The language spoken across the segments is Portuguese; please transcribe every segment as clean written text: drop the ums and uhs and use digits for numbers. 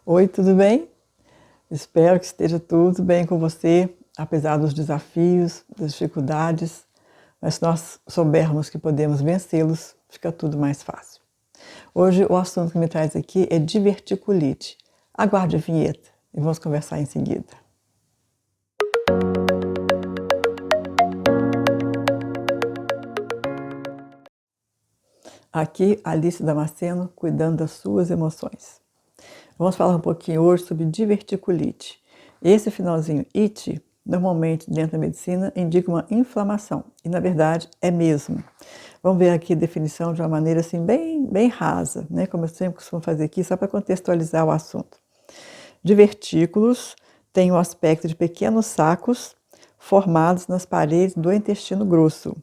Oi, tudo bem? Espero que esteja tudo bem com você, apesar dos desafios, das dificuldades, mas se nós soubermos que podemos vencê-los, fica tudo mais fácil. Hoje o assunto que me traz aqui é diverticulite. Aguarde a vinheta e vamos conversar em seguida. Aqui, Alice Damasceno, cuidando das suas emoções. Vamos falar um pouquinho hoje sobre diverticulite. Esse finalzinho it, normalmente dentro da medicina, indica uma inflamação. E na verdade é mesmo. Vamos ver aqui a definição de uma maneira assim bem rasa, né? Como eu sempre costumo fazer aqui, só para contextualizar o assunto. Divertículos têm o aspecto de pequenos sacos formados nas paredes do intestino grosso.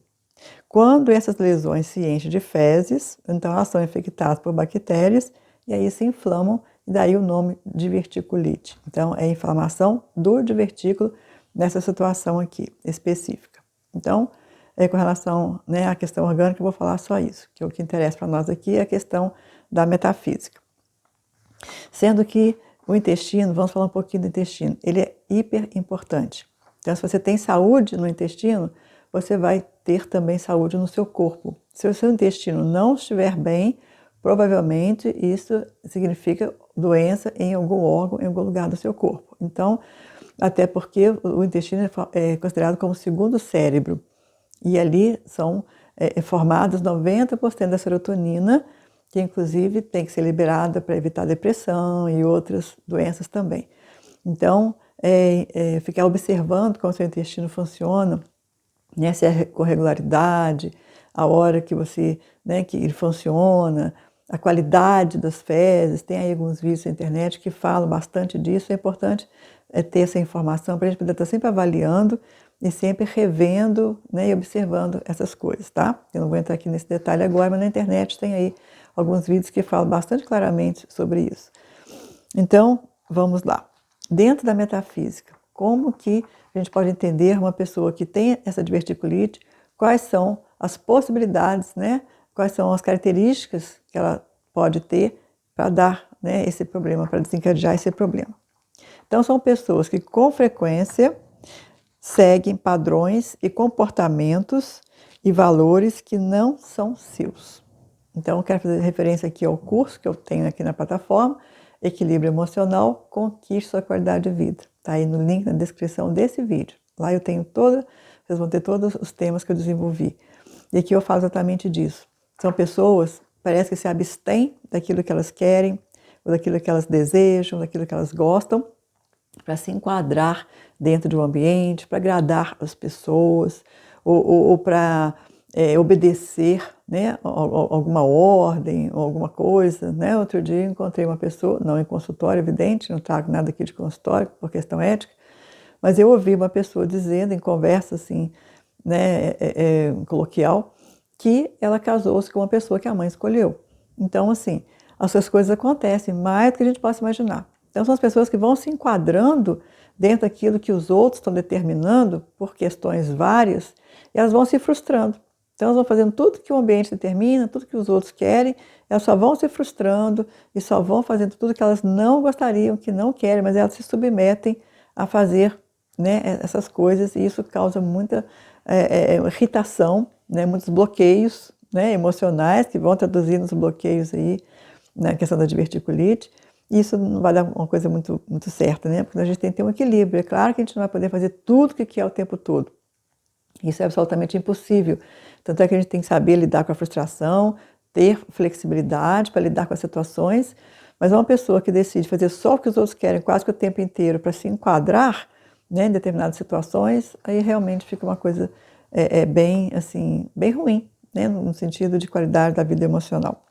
Quando essas lesões se enchem de fezes, então elas são infectadas por bactérias e aí se inflamam, e daí o nome diverticulite. Então, é inflamação do divertículo nessa situação aqui específica. Então, com relação, né, à questão orgânica, eu vou falar só isso, que o que interessa para nós aqui é a questão da metafísica. Sendo que o intestino, vamos falar um pouquinho do intestino, ele é hiper importante. Então, se você tem saúde no intestino, você vai ter também saúde no seu corpo. Se o seu intestino não estiver bem, provavelmente isso significa doença em algum órgão, em algum lugar do seu corpo. Então, até porque o intestino é considerado como o segundo cérebro. E ali são formados 90% da serotonina, que inclusive tem que ser liberada para evitar depressão e outras doenças também. Então, ficar observando como o seu intestino funciona, né, se é com regularidade, a hora que você, né, que ele funciona, a qualidade das fezes, tem aí alguns vídeos na internet que falam bastante disso. É importante ter essa informação para a gente poder estar sempre avaliando e sempre revendo, né, e observando essas coisas, tá? Eu não vou entrar aqui nesse detalhe agora, mas na internet tem aí alguns vídeos que falam bastante claramente sobre isso. Então, vamos lá. Dentro da metafísica, como que a gente pode entender uma pessoa que tem essa diverticulite, quais são as possibilidades, né? Quais são as características que ela pode ter para dar, né, esse problema, para desencadear esse problema. Então, são pessoas que com frequência seguem padrões e comportamentos e valores que não são seus. Então, eu quero fazer referência aqui ao curso que eu tenho aqui na plataforma, Equilíbrio Emocional, Conquiste Sua Qualidade de Vida. Está aí no link na descrição desse vídeo. Lá eu tenho vocês vão ter todos os temas que eu desenvolvi. E aqui eu falo exatamente disso. São pessoas, parece que se abstêm daquilo que elas querem, ou daquilo que elas desejam, daquilo que elas gostam, para se enquadrar dentro de um ambiente, para agradar as pessoas, ou para obedecer, né, alguma ordem, ou alguma coisa, né? Outro dia encontrei uma pessoa, não em consultório, evidente, não trago nada aqui de consultório por questão ética, mas eu ouvi uma pessoa dizendo em conversa assim, né, coloquial, que ela casou-se com uma pessoa que a mãe escolheu. Então, assim, essas coisas acontecem mais do que a gente possa imaginar. Então, são as pessoas que vão se enquadrando dentro daquilo que os outros estão determinando por questões várias, e elas vão se frustrando. Então, elas vão fazendo tudo que o ambiente determina, tudo que os outros querem, elas só vão se frustrando e só vão fazendo tudo que elas não gostariam, que não querem, mas elas se submetem a fazer, né, essas coisas, e isso causa muita irritação, né, muitos bloqueios, né, emocionais que vão traduzir nos bloqueios aí na questão da diverticulite. Isso não vai dar uma coisa muito certa, né? Porque a gente tem que ter um equilíbrio. É claro que a gente não vai poder fazer tudo o que quer o tempo todo. Isso é absolutamente impossível. Tanto é que a gente tem que saber lidar com a frustração, ter flexibilidade para lidar com as situações, mas uma pessoa que decide fazer só o que os outros querem quase que o tempo inteiro para se enquadrar, né, em determinadas situações, aí realmente fica uma coisa bem ruim, né, no sentido de qualidade da vida emocional.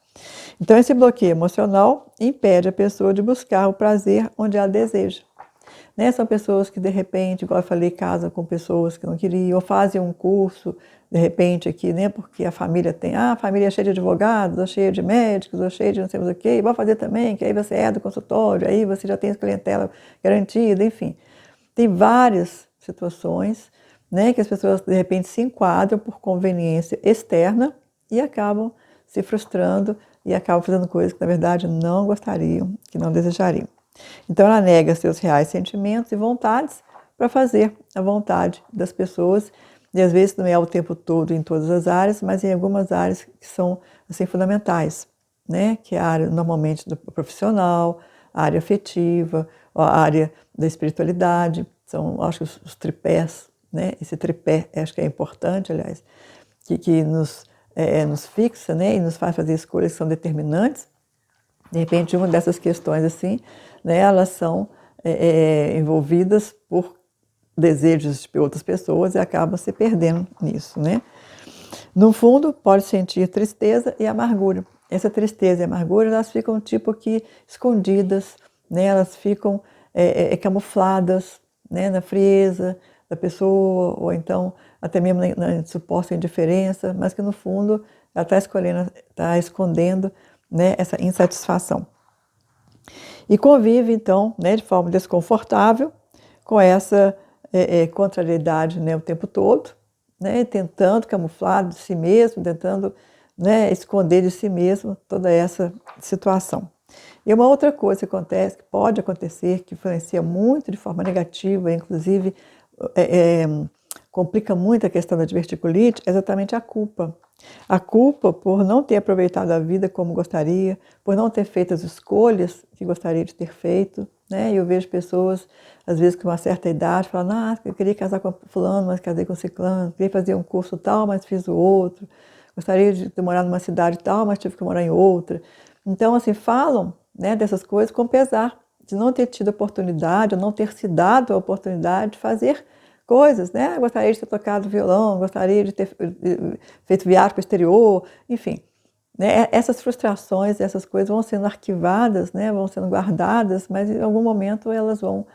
Então, esse bloqueio emocional impede a pessoa de buscar o prazer onde ela deseja. Né? São pessoas que, de repente, igual eu falei, casam com pessoas que não queriam, ou fazem um curso, de repente, aqui, né? Porque a família tem, a família é cheia de advogados, ou cheia de médicos, ou cheia de não sei mais o quê, e vai fazer também, que aí você é do consultório, aí você já tem a clientela garantida, enfim. Tem várias situações, né, que as pessoas, de repente, se enquadram por conveniência externa e acabam se frustrando e acabam fazendo coisas que, na verdade, não gostariam, que não desejariam. Então ela nega seus reais sentimentos e vontades para fazer a vontade das pessoas, e às vezes não é o tempo todo em todas as áreas, mas em algumas áreas que são assim fundamentais, né? Que é a área normalmente do profissional, a área afetiva, a área da espiritualidade, são acho que os tripés, né? Esse tripé acho que é importante, aliás, que nos fixa, né? E nos faz fazer escolhas que são determinantes. De repente, uma dessas questões assim, né? Elas são envolvidas por desejos de outras pessoas e acabam se perdendo nisso, né? No fundo, pode sentir tristeza e amargura. Essa tristeza e amargura, elas ficam tipo que escondidas, né? Elas ficam camufladas, né? Na frieza da pessoa, ou então até mesmo na suposta indiferença, mas que no fundo ela está escondendo, né? Essa insatisfação. E convive, então, né? De forma desconfortável com essa contrariedade, né? O tempo todo, né? Tentando camuflar de si mesmo, tentando, né? Esconder de si mesmo toda essa situação. E uma outra coisa que acontece, que pode acontecer, que influencia muito de forma negativa, inclusive complica muito a questão da diverticulite, é exatamente a culpa. A culpa por não ter aproveitado a vida como gostaria, por não ter feito as escolhas que gostaria de ter feito, né? E eu vejo pessoas, às vezes, com uma certa idade, falando, eu queria casar com fulano, mas casei com ciclano, queria fazer um curso tal, mas fiz o outro, gostaria de morar numa cidade tal, mas tive que morar em outra. Então, assim, falam, né, dessas coisas com pesar de não ter tido oportunidade, ou não ter se dado a oportunidade de fazer coisas, né? Gostaria de ter tocado violão, gostaria de ter feito viagem para o exterior, enfim. Né? Essas frustrações, essas coisas vão sendo arquivadas, né? Vão sendo guardadas, mas em algum momento elas vão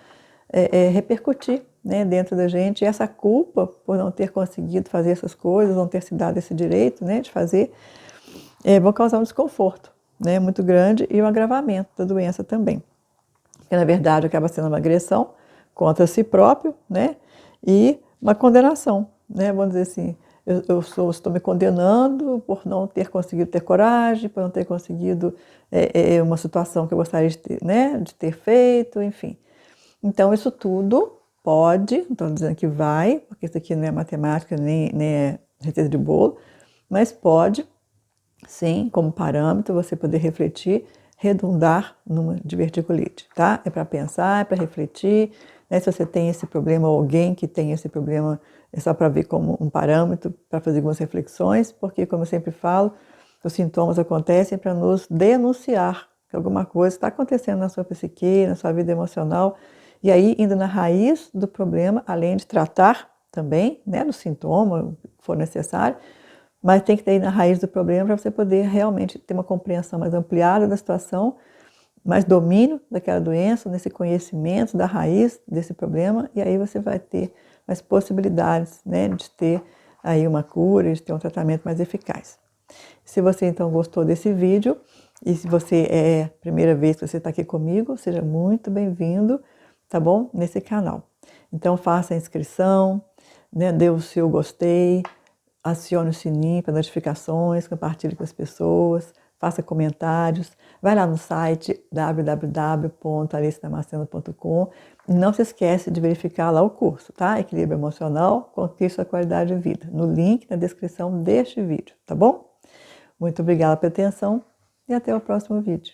repercutir, né? Dentro da gente. E essa culpa por não ter conseguido fazer essas coisas, não ter se dado esse direito, né? De fazer, vão causar um desconforto, né? Muito grande e um agravamento da doença também. Porque, na verdade, acaba sendo uma agressão contra si próprio, né? E uma condenação, né? Vamos dizer assim, estou me condenando por não ter conseguido ter coragem, por não ter conseguido uma situação que eu gostaria de ter, né? De ter feito, enfim. Então, isso tudo pode, não estou dizendo que vai, porque isso aqui não é matemática, nem é receita de bolo, mas pode, sim, como parâmetro, você poder refletir, redundar numa diverticulite, tá? É para pensar, é para refletir, né? Se você tem esse problema ou alguém que tem esse problema, é só para ver como um parâmetro, para fazer algumas reflexões, porque, como eu sempre falo, os sintomas acontecem para nos denunciar que alguma coisa está acontecendo na sua psique, na sua vida emocional, e aí, indo na raiz do problema, além de tratar também, né, do sintoma, se for necessário, mas tem que ir na raiz do problema para você poder realmente ter uma compreensão mais ampliada da situação, mais domínio daquela doença, nesse conhecimento da raiz desse problema, e aí você vai ter mais possibilidades, né, de ter aí uma cura, de ter um tratamento mais eficaz. Se você então gostou desse vídeo, e se você é a primeira vez que você está aqui comigo, seja muito bem-vindo, tá bom? Nesse canal. Então faça a inscrição, né, dê o seu gostei, acione o sininho para notificações, compartilhe com as pessoas, faça comentários, vai lá no site www.aliciadamasceno.com e não se esquece de verificar lá o curso, tá? Equilíbrio Emocional, Conquista a Qualidade de Vida, no link na descrição deste vídeo, tá bom? Muito obrigada pela atenção e até o próximo vídeo.